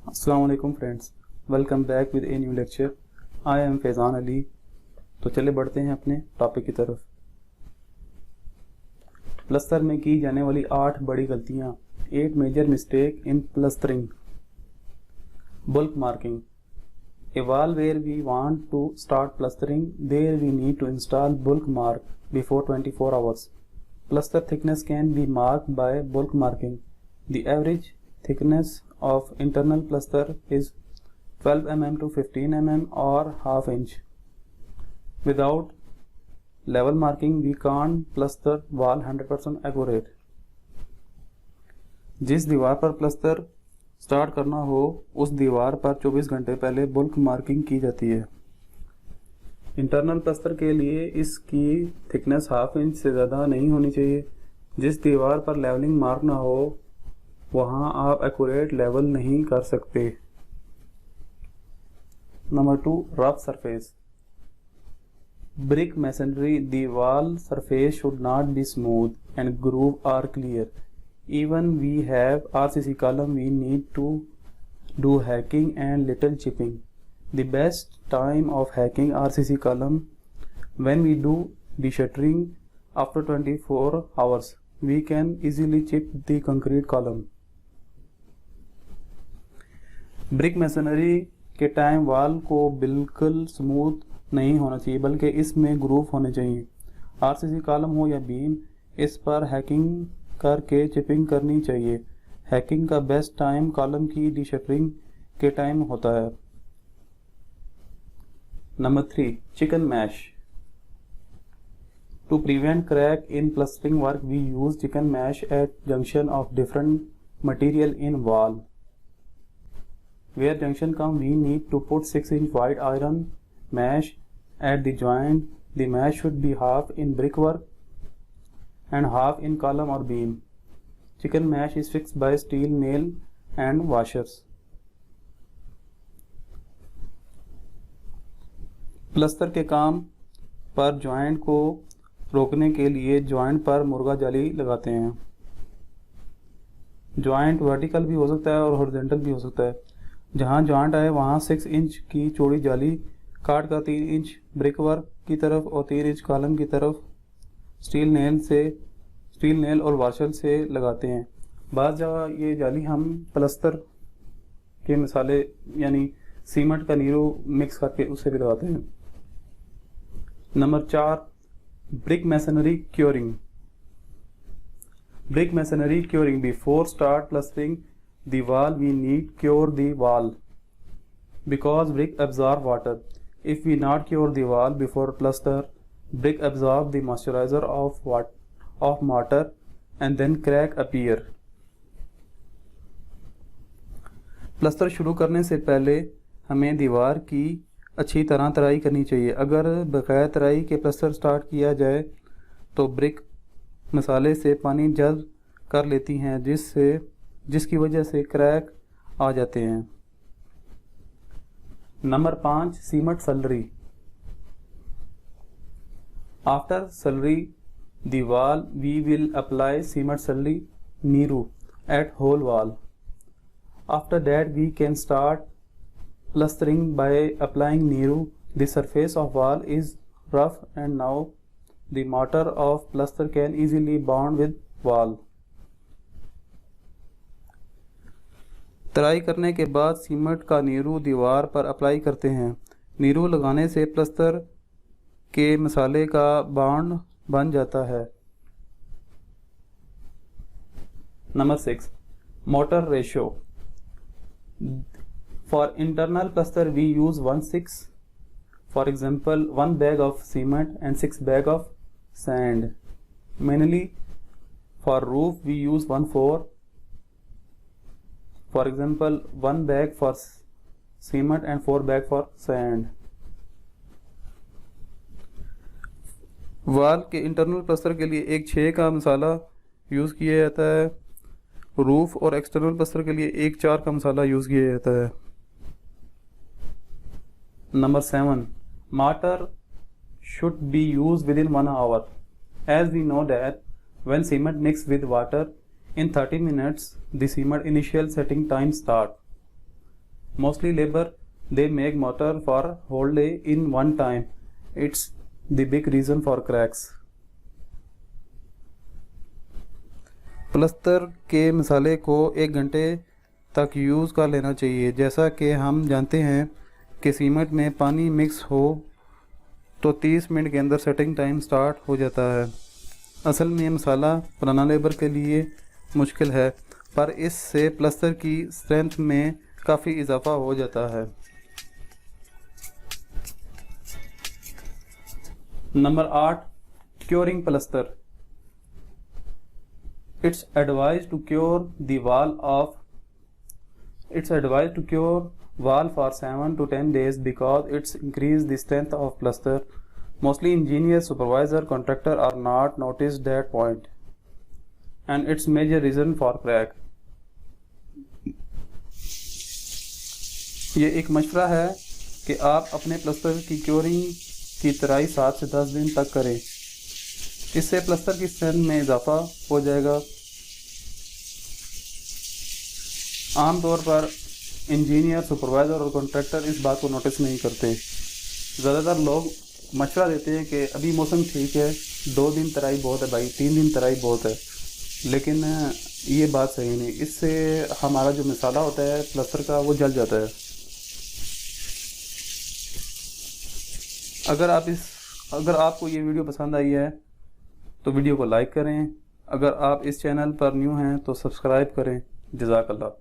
अस्सलाम वालेकुम friends, welcome back with a new lecture. I am Faizan Ali. तो चले बढ़ते हैं अपने टॉपिक की तरफ। प्लस्तर में की जाने वाली 8 बड़ी गलतियां, 8 major mistake in plastering. Bulk marking. A wall where we want to start plastering, there we need to install bulk mark before 24 hours. Plaster thickness can be marked by bulk marking. The average thickness of internal plaster is 12 mm to 15 mm or half inch. Without level marking, we can't plaster wall 100% accurate. जिस दीवार पर प्लस्तर start करना हो उस दीवार पर 24 घंटे पहले बुल्क मार्किंग की जाती है। इंटरनल प्लस्तर के लिए इसकी थिकनेस हाफ इंच से ज़्यादा नहीं होनी चाहिए। जिस दीवार पर लेवलिंग मार्क ना हो वहाँ आप एक्यूरेट लेवल नहीं कर सकते। Number 2, rough surface. Brick masonry, the wall surface should not be smooth and groove are clear. Even we have RCC column, we need to do hacking and little chipping. The best time of hacking RCC column when we do de-shuttering after 24 hours. We can easily chip the concrete column. Brick masonry के time wall को बिल्कुल smooth नहीं होना चाहिए बल्कि इसमें groove होने चाहिए। RCC कॉलम हो या बीम, इस पर हैकिंग करके चिपिंग करनी चाहिए। हैकिंग का बेस्ट टाइम कॉलम की डीशटरिंग के टाइम होता है। Number 3, chicken mesh. To prevent crack in plastering work we use chicken mesh at junction of different material in wall. Where junction come, we need to put 6-inch white iron mesh at the joint. The mesh should be half in brickwork and half in column or beam. Chicken mesh is fixed by steel nail and washers. प्लस्तर के काम पर joint को रोकने के लिए joint पर मुर्गा जाली लगाते हैं। जॉइंट वर्टिकल भी हो सकता है और हॉरिजॉन्टल भी हो सकता है। जहां जॉइंट आए वहां 6 इंच की चौड़ी जाली काट कर 3 इंच ब्रिकवर्क की तरफ और 3 इंच कॉलम की तरफ स्टील नेल और वाशर से लगाते हैं। बाद जगह ये जाली हम प्लस्तर के मसाले यानी सीमेंट का नीरो मिक्स करके उसे भी लगाते हैं। Number 4, brick masonry curing. Brick masonry curing. Before start plastering the wall, we need cure the wall because brick absorb water. If we not cure the wall before plaster, brick absorb the moisturizer of mortar and then crack appear. प्लस्तर शुरू करने से पहले हमें दीवार की अच्छी तरह तराई करनी चाहिए। अगर बगैर तराई के प्लस्तर स्टार्ट किया जाए तो ब्रिक मसाले से पानी जल्द कर लेती हैं जिसकी वजह से क्रैक आ जाते हैं। Number 5, cement slurry. After slurry the wall we will apply cement slurry नीरू at whole wall. After that we can start plastering by applying नीरू। The surface of wall is rough and now the mortar of plaster can easily bond with wall. तराई करने के बाद cement का नीरू दीवार पर apply करते हैं। नीरू लगाने से प्लस्तर के मसाले का बॉन्ड बन जाता है। Number 6, mortar ratio. For internal plaster we use 1/6। For example 1 bag of cement and 6 bag of sand. Mainly for roof we use 1/4. For example 1 bag for cement and 4 bag for sand. Wall के internal प्लस्तर के लिए 1/6 का मसाला use किया जाता है। Roof और external प्लस्तर के लिए 1/4 का मसाला यूज़ किया जाता है। Number 7, mortar should be used within 1 hour. As we know that when cement mixed with water in 30 minutes the cement initial setting time start. Mostly labor they make motor for whole day in one time. It's the big reason for cracks. प्लस्तर के मसाले को 1 घंटे तक use कर लेना चाहिए। जैसा कि हम जानते हैं कि सीमेंट में पानी मिक्स हो तो 30 मिनट के अंदर सेटिंग टाइम स्टार्ट हो जाता है। असल में मसाला पुराना लेबर के लिए मुश्किल है, पर इससे प्लस्तर की स्ट्रेंथ में काफ़ी इजाफा हो जाता है। Number 8, curing plaster. It's advised to cure wall for 7 to 10 days because it's increase the strength of plaster. Mostly engineers, supervisor, contractor are not noticed that point, and it's major reason for crack. ये एक मशवरा है कि आप अपने प्लस्तर की curing की तराई 7 से 10 दिन तक करें। इससे प्लस्तर की स्ट्रेंथ में इजाफा हो जाएगा। आमतौर पर इंजीनियर, सुपरवाइज़र और कॉन्ट्रैक्टर इस बात को नोटिस नहीं करते। ज़्यादातर लोग मशवरा देते हैं कि अभी मौसम ठीक है, 2 दिन तराई बहुत है भाई, 3 दिन तराई बहुत है, लेकिन ये बात सही नहीं। इससे हमारा जो मसाला होता है प्लस्तर का वो जल जाता है। अगर आपको ये वीडियो पसंद आई है तो वीडियो को लाइक करें। अगर आप इस चैनल पर न्यू हैं तो सब्सक्राइब करें। जज़ाकल्लाह।